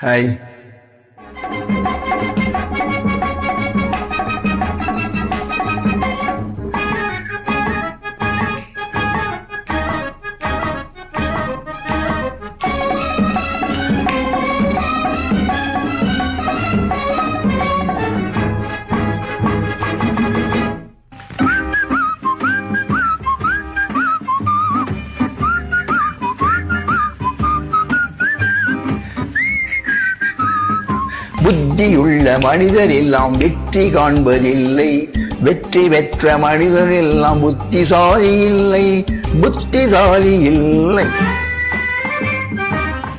Hi. புத்தியுள்ள மனிதர் எல்லாம் வெற்றி காண்பதில்லை, வெற்றி பெற்ற மனிதர் எல்லாம் புத்திசாலி இல்லை, புத்திசாலி இல்லை.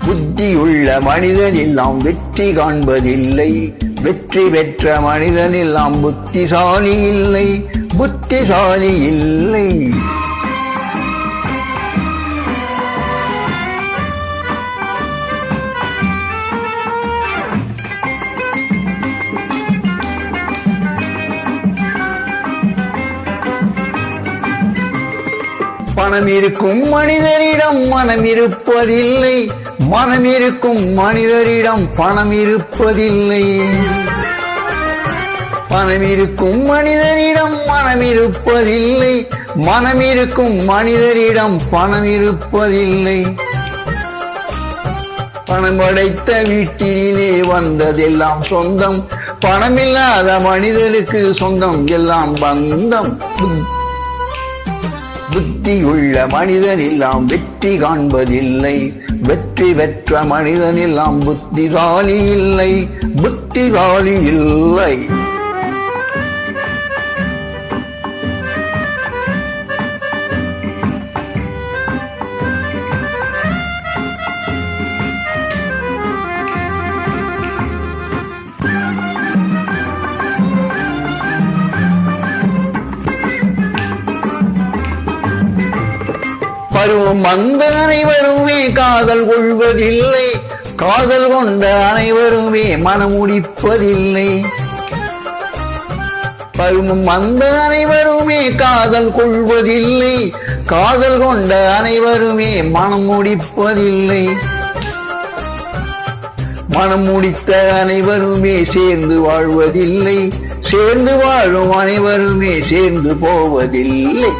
புத்தியுள்ள மனிதர் எல்லாம் வெற்றி காண்பதில்லை, வெற்றி பெற்ற மனிதன் எல்லாம் புத்திசாலி இல்லை, புத்திசாலி இல்லை. பணம் இருக்கும் மனிதரிடம் மனம் இருப்பதில்லை, மனம் இருக்கும் மனிதரிடம் பணம் இருப்பதில்லை. பணம் இருக்கும் மனிதரிடம் மனம் இருப்பதில்லை, மனம் இருக்கும் மனிதரிடம் பணம் இருப்பதில்லை. பணம் படைத்த வீட்டிலே வந்ததெல்லாம் சொந்தம், பணமில்லாத மனிதருக்கு சொந்தம் எல்லாம் பந்தம். புத்தியுள்ள மனிதன் எல்லாம் வெற்றி காண்பதில்லை, வெற்றி பெற்ற மனிதன் எல்லாம் புத்திசாலி இல்லை, புத்திசாலி இல்லை. பருவம் வந்த அனைவருமே காதல் கொள்வதில்லை, காதல் கொண்ட அனைவருமே மனம் முடிப்பதில்லை. பருவம் வந்த அனைவருமே காதல் கொள்வதில்லை, காதல் கொண்ட அனைவருமே மனம் முடிப்பதில்லை. மனம் முடித்த அனைவருமே சேர்ந்து வாழ்வதில்லை, சேர்ந்து வாழும் அனைவருமே சேர்ந்து போவதில்லை.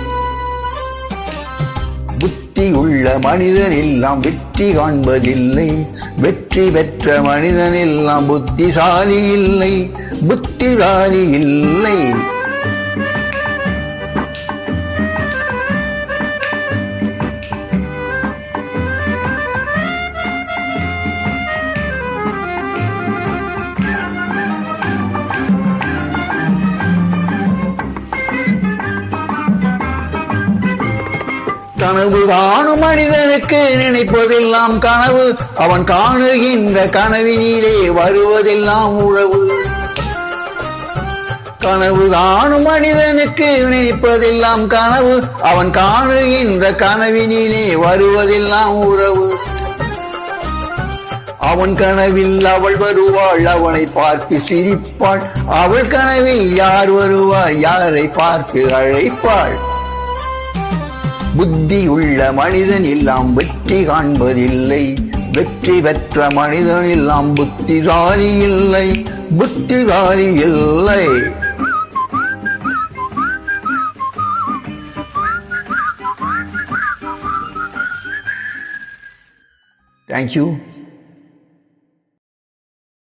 புத்தியுள்ள மனிதன் எல்லாம் வெற்றி காண்பதில்லை, வெற்றி பெற்ற மனிதன் எல்லாம் புத்திசாலி இல்லை, புத்திசாலி இல்லை. கனவு காணும் மனிதனுக்கு நினைப்பதெல்லாம் கனவு, அவன் காணுகின்ற கனவினிலே வருவதெல்லாம் உறவு. கனவு காணும் மனிதனுக்கு நினைப்பதெல்லாம் கனவு, அவன் காணுகின்ற கனவினிலே வருவதெல்லாம் உறவு. அவன் கனவில் அவள் வருவாள், அவனை பார்த்து சிரிப்பாள், அவள் கனவில் யார் வருவாள், யாரை பார்த்து அழைப்பாள். புத்தியுள்ள மனிதன் எல்லாம் வெற்றி காண்பதில்லை, வெற்றி பெற்ற மனிதன் எல்லாம் புத்திசாலி இல்லை, புத்திசாலி இல்லை. Thank you.